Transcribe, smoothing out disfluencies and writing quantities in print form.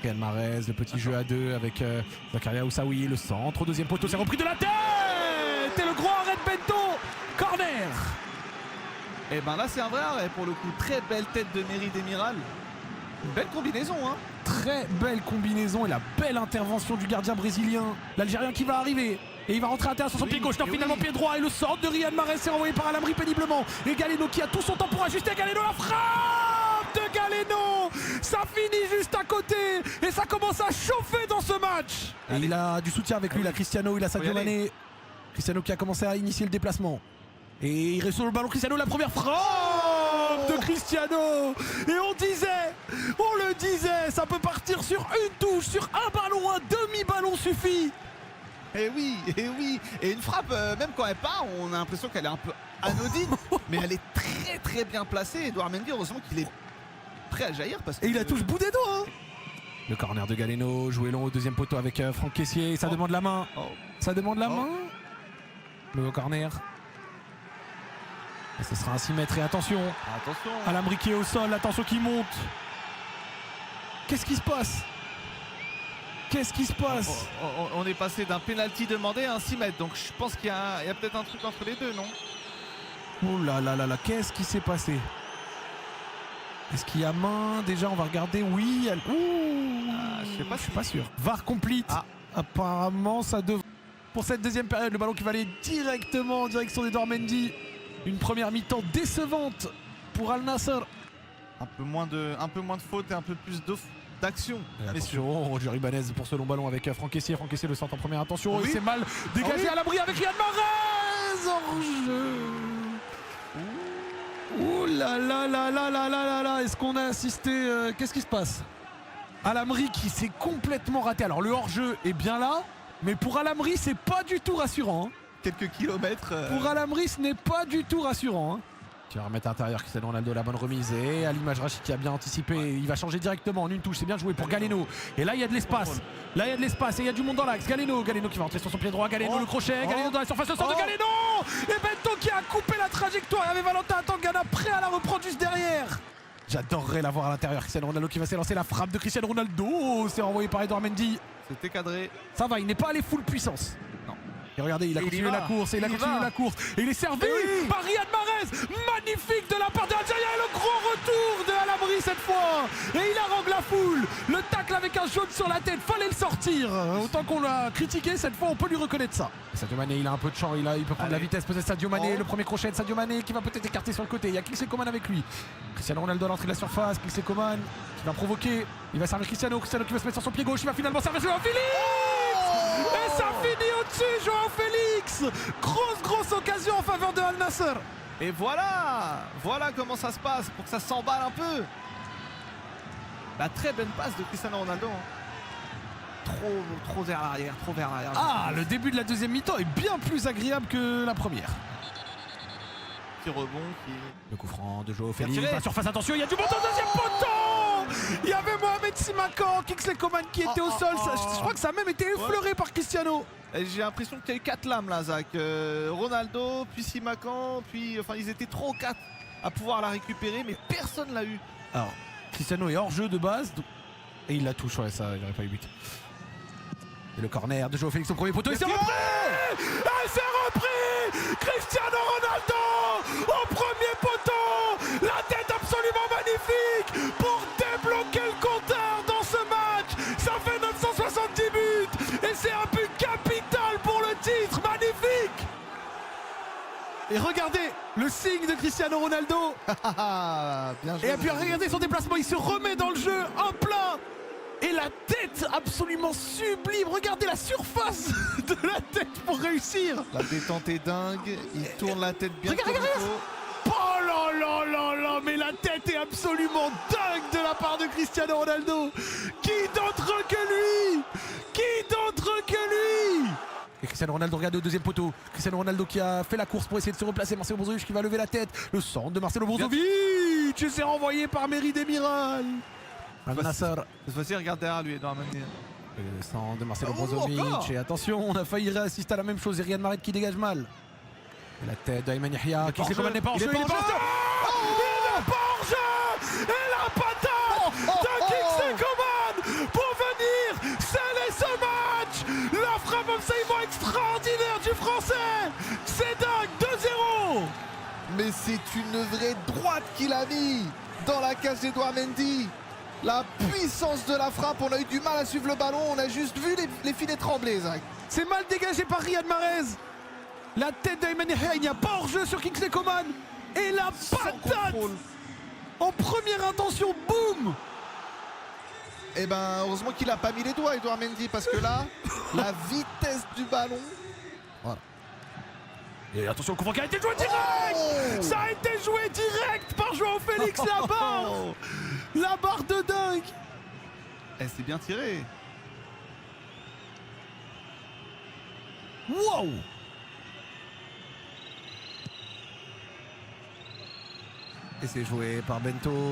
Riyad Mahrez, le petit jeu à deux avec Zakaria Oussaoui, le centre au deuxième poteau, c'est repris de la tête et le gros arrêt de Bento, corner. Et ben là c'est un vrai arrêt pour le coup, très belle tête de Merih Demiral. Une belle combinaison hein. Très belle combinaison et la belle intervention du gardien brésilien, l'Algérien qui va arriver. Et il va rentrer à terre sur son pied gauche, non, finalement pied droit et le centre de Riyad Mahrez s'est renvoyé par Alamri péniblement. Et Galeno qui a tout son temps pour ajuster, Galeno la frappe de Galeno. Ça finit juste à côté et ça commence à chauffer dans ce match. Et il a du soutien avec lui, là, Cristiano, il a Sadio Mané. Cristiano qui a commencé à initier le déplacement. Et il reste sur le ballon, Cristiano, la première frappe de Cristiano. Et on le disait, ça peut partir sur une touche, sur un ballon, un demi-ballon suffit. Et oui, et une frappe, même quand elle part, on a l'impression qu'elle est un peu anodine, mais elle est très très bien placée. Edouard Mendy, heureusement qu'il est prêt à jaillir parce que... Et il a touche bout des doigts. Le corner de Galeno, joué long au deuxième poteau avec Franck Kessié, ça demande la main. Ça demande la main. Le corner. Et ce sera un 6 mètres et attention. Attention. Alamri qui est au sol, attention qui monte. Qu'est-ce qui se passe? Qu'est-ce qui se passe? On est passé d'un penalty demandé à un 6 mètres, donc je pense qu'il y a peut-être un truc entre les deux, non? Oh là là là là, qu'est-ce qui s'est passé? Est-ce qu'il y a main? Déjà, on va regarder. Oui, elle... je suis pas sûr. VAR complete. Apparemment, ça devrait... Pour cette deuxième période, le ballon qui va aller directement en direction d'Edouard Mendy. Une première mi-temps décevante pour Al Nassr. Un peu moins de fautes et un peu plus d'action. Attention, Roger Ibanez pour ce long ballon avec Franck Kessié. Franck Kessié le centre en première attention. Et c'est mal dégagé à l'abri avec Riyad Mahrez. Hors-jeu. Ouh là là là là là là là là. Est-ce qu'on a assisté qu'est-ce qui se passe? Alamri qui s'est complètement raté. Alors le hors-jeu est bien là, mais pour Alamri c'est pas du tout rassurant. Hein. Quelques kilomètres. Pour Alamri ce n'est pas du tout rassurant. Hein. Qui va remettre à l'intérieur Cristiano Ronaldo, la bonne remise. Et à l'image Rachid qui a bien anticipé. Il va changer directement en une touche. C'est bien joué pour Galeno. Et là il y a de l'espace. Là il y a de l'espace et il y a du monde dans l'axe. Galeno qui va entrer sur son pied droit. Galeno le crochet. Galeno dans la surface. Le centre de Galeno. Et Bento qui a coupé la trajectoire. Il y avait Valentin Tangana prêt à la reprendre juste derrière. J'adorerais la voir à l'intérieur. Cristiano Ronaldo qui va s'élancer. La frappe de Cristiano Ronaldo. C'est renvoyé par Edouard Mendy. C'était cadré. Ça va, il n'est pas allé full puissance. Non. Et regardez, il a continué la course. Et il a continué la course. Et il est servi par Riyad Mahrez. Magnifique de la part de l'Algérien. Et le gros retour de Alamri cette fois. Et il harangue la foule. Le tacle avec un jaune sur la tête. Fallait le sortir. Autant qu'on l'a critiqué, cette fois on peut lui reconnaître ça. Et Sadio Mané, il a un peu de champ. Il peut prendre la vitesse. Peut-être Sadio Mané. Le premier crochet de Sadio Mané qui va peut-être écarter sur le côté. Il y a Kingsley Coman avec lui. Cristiano Ronaldo à l'entrée de la surface. Kingsley Coman qui va provoquer. Il va servir Cristiano. Cristiano qui va se mettre sur son pied gauche. Il va finalement servir Joao Félix. Et ça finit au-dessus, Joao Félix. Grosse occasion en faveur de Al Nassr. Et voilà comment ça se passe pour que ça s'emballe un peu. La très bonne passe de Cristiano Ronaldo. Trop vers l'arrière, Ah, le début de la deuxième mi-temps est bien plus agréable que la première. Petit rebond qui... Le coup franc de Joao Félix. La surface, attention, il y a du bon temps, deuxième poteau. Il y avait Mohamed Simakan, Kingsley Coman qui était au sol. Je crois que ça a même été effleuré par Cristiano. J'ai l'impression qu'il y a eu 4 lames là, Zach. Ronaldo, puis Simakan, puis... Enfin, ils étaient 3 ou 4 à pouvoir la récupérer, mais personne l'a eu. Alors, Cristiano est hors jeu de base. Et il la touche, ouais, ça, il n'aurait pas eu but. Et le corner de Joao Félix au premier poteau. Et c'est repris. Et c'est repris. Cristiano Ronaldo au premier poteau. La tête absolument magnifique pour débloquer le compteur dans ce match. Ça fait 970 buts. Et c'est un but capital pour le titre. Magnifique. Et regardez le signe de Cristiano Ronaldo. Bien joué. Et puis regardez son déplacement. Il se remet dans le jeu en plein. Et la tête absolument sublime. Regardez la surface de la tête pour réussir. La détente est dingue. Il tourne la tête bien. Regarde. Oh là là là là. Mais la tête est absolument dingue de la part de Cristiano Ronaldo. Qui d'autre que lui? Et Cristiano Ronaldo, regardez au deuxième poteau. Cristiano Ronaldo qui a fait la course pour essayer de se replacer. Marcelo Brozovic qui va lever la tête. Le centre de Marcelo Brozovic. Tu s'est renvoyé par Merih Demiral. Al Nassr. Cette fois-ci, regarde derrière lui, Edouard Mendy. Le centre de Marcelo Brozovic. Et attention, on a failli assister à la même chose. Et Riyad Mahrez qui dégage mal. Et la tête d'Ayman Yahya. Qui n'est pas en jeu. Il n'est pas en jeu. Et la patate de Kingsley Coman pour saillement extraordinaire du Français. C'est dingue, 2-0. Mais c'est une vraie droite qu'il a mis dans la cage d'Edouard Mendy. La puissance de la frappe, on a eu du mal à suivre le ballon, on a juste vu les filets trembler, Zach. C'est mal dégagé par Riyad Mahrez. La tête d'Ayman Yahya, il n'y a pas hors-jeu sur Kingsley Coman. Et la patate en première intention, boum. Eh ben, heureusement qu'il a pas mis les doigts, Edouard Mendy, parce que là, la vitesse du ballon. Voilà. Et attention, le coup franc qui a été joué direct. Ça a été joué direct par Joao Félix, la barre. La barre de dingue. Eh, c'est bien tiré. Wow. Et c'est joué par Bento.